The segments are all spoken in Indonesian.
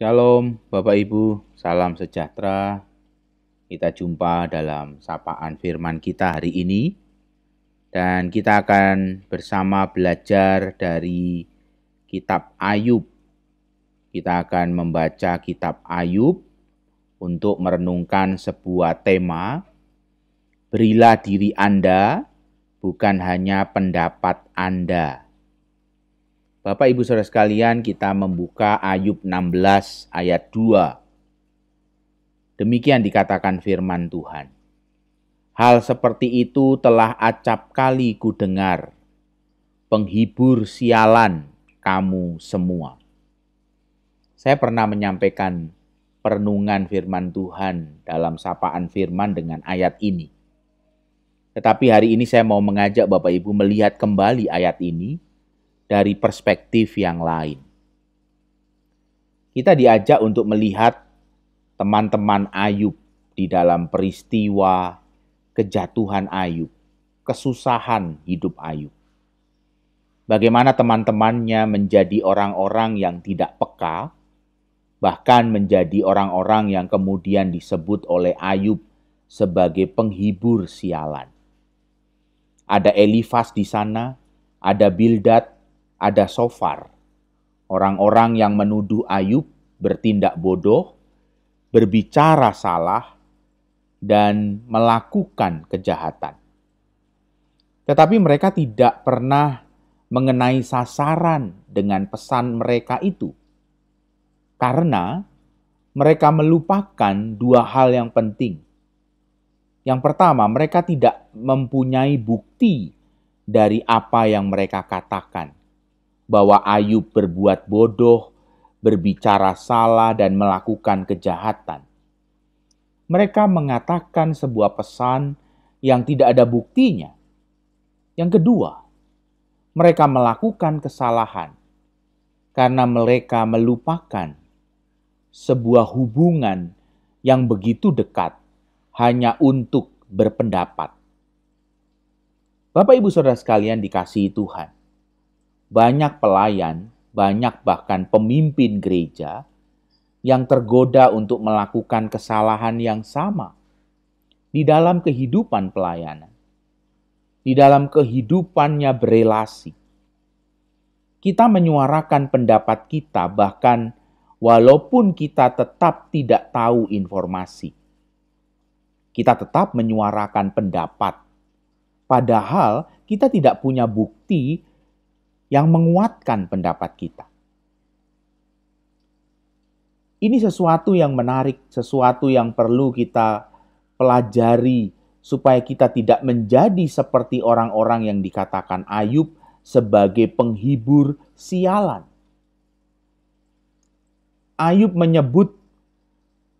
Shalom Bapak Ibu, salam sejahtera. Kita jumpa dalam sapaan firman kita hari ini. Dan kita akan bersama belajar dari kitab Ayub. Kita akan membaca kitab Ayub untuk merenungkan sebuah tema. Berilah diri Anda, bukan hanya pendapat Anda. Bapak Ibu Saudara sekalian, kita membuka Ayub 16 ayat 2. Demikian dikatakan firman Tuhan. Hal seperti itu telah acap kali ku dengar, penghibur sialan kamu semua. Saya pernah menyampaikan perenungan firman Tuhan dalam sapaan firman dengan ayat ini. Tetapi hari ini saya mau mengajak Bapak Ibu melihat kembali ayat ini dari perspektif yang lain. Kita diajak untuk melihat teman-teman Ayub di dalam peristiwa kejatuhan Ayub, kesusahan hidup Ayub. Bagaimana teman-temannya menjadi orang-orang yang tidak peka, bahkan menjadi orang-orang yang kemudian disebut oleh Ayub sebagai penghibur sialan. Ada Elifas di sana, ada Bildad, ada Sofar, orang-orang yang menuduh Ayub bertindak bodoh, berbicara salah, dan melakukan kejahatan. Tetapi mereka tidak pernah mengenai sasaran dengan pesan mereka itu. Karena mereka melupakan dua hal yang penting. Yang pertama, mereka tidak mempunyai bukti dari apa yang mereka katakan. Bahwa Ayub berbuat bodoh, berbicara salah, dan melakukan kejahatan. Mereka mengatakan sebuah pesan yang tidak ada buktinya. Yang kedua, mereka melakukan kesalahan karena mereka melupakan sebuah hubungan yang begitu dekat hanya untuk berpendapat. Bapak Ibu Saudara sekalian dikasihi Tuhan. Banyak pelayan, banyak bahkan pemimpin gereja yang tergoda untuk melakukan kesalahan yang sama di dalam kehidupan pelayanan, di dalam kehidupannya berelasi. Kita menyuarakan pendapat kita bahkan walaupun kita tetap tidak tahu informasi. Kita tetap menyuarakan pendapat, padahal kita tidak punya bukti yang menguatkan pendapat kita. Ini sesuatu yang menarik, sesuatu yang perlu kita pelajari supaya kita tidak menjadi seperti orang-orang yang dikatakan Ayub sebagai penghibur sialan. Ayub menyebut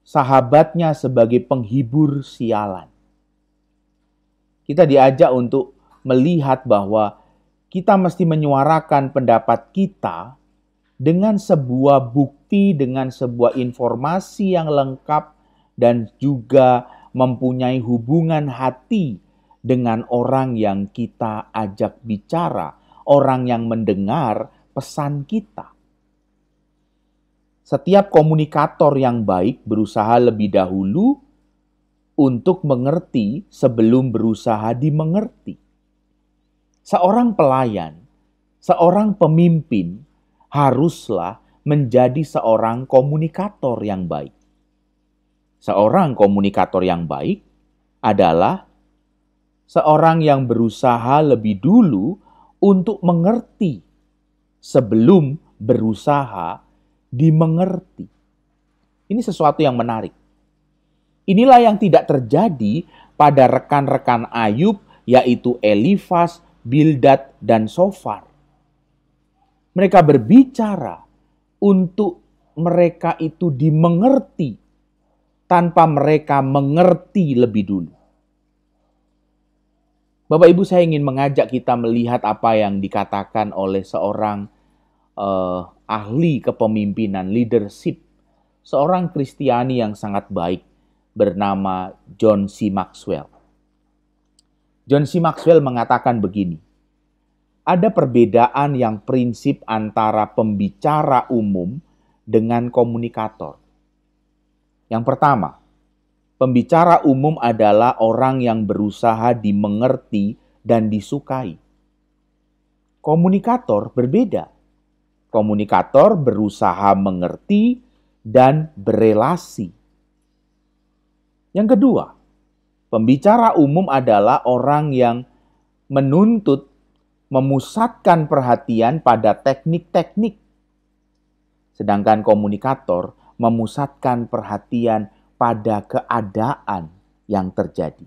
sahabatnya sebagai penghibur sialan. Kita diajak untuk melihat bahwa kita mesti menyuarakan pendapat kita dengan sebuah bukti, dengan sebuah informasi yang lengkap, dan juga mempunyai hubungan hati dengan orang yang kita ajak bicara, orang yang mendengar pesan kita. Setiap komunikator yang baik berusaha lebih dahulu untuk mengerti sebelum berusaha dimengerti. Seorang pelayan, seorang pemimpin haruslah menjadi seorang komunikator yang baik. Seorang komunikator yang baik adalah seorang yang berusaha lebih dulu untuk mengerti sebelum berusaha dimengerti. Ini sesuatu yang menarik. Inilah yang tidak terjadi pada rekan-rekan Ayub, yaitu Elifas, Bildad, dan Sofar. Mereka berbicara untuk mereka itu dimengerti tanpa mereka mengerti lebih dulu. Bapak Ibu, saya ingin mengajak kita melihat apa yang dikatakan oleh seorang ahli kepemimpinan, leadership, seorang Kristiani yang sangat baik bernama John C. Maxwell. John C. Maxwell mengatakan begini, ada perbedaan yang prinsip antara pembicara umum dengan komunikator. Yang pertama, pembicara umum adalah orang yang berusaha dimengerti dan disukai. Komunikator berbeda. Komunikator berusaha mengerti dan berelasi. Yang kedua, pembicara umum adalah orang yang menuntut memusatkan perhatian pada teknik-teknik. Sedangkan komunikator memusatkan perhatian pada keadaan yang terjadi.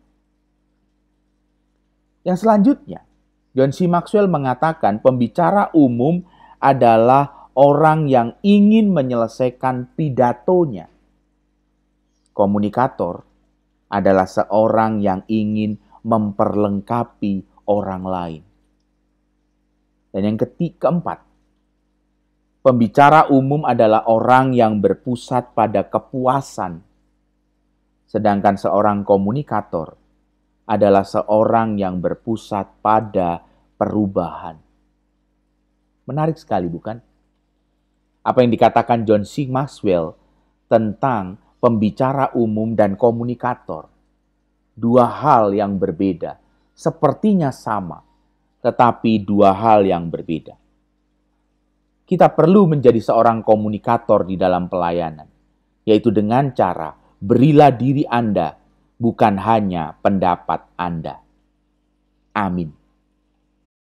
Yang selanjutnya, John C. Maxwell mengatakan pembicara umum adalah orang yang ingin menyelesaikan pidatonya. Komunikator adalah seorang yang ingin memperlengkapi orang lain. Dan yang keempat, pembicara umum adalah orang yang berpusat pada kepuasan. Sedangkan seorang komunikator adalah seorang yang berpusat pada perubahan. Menarik sekali, bukan? Apa yang dikatakan John C. Maxwell tentang pembicara umum dan komunikator. Dua hal yang berbeda, sepertinya sama, tetapi dua hal yang berbeda. Kita perlu menjadi seorang komunikator di dalam pelayanan, yaitu dengan cara berilah diri Anda, bukan hanya pendapat Anda. Amin.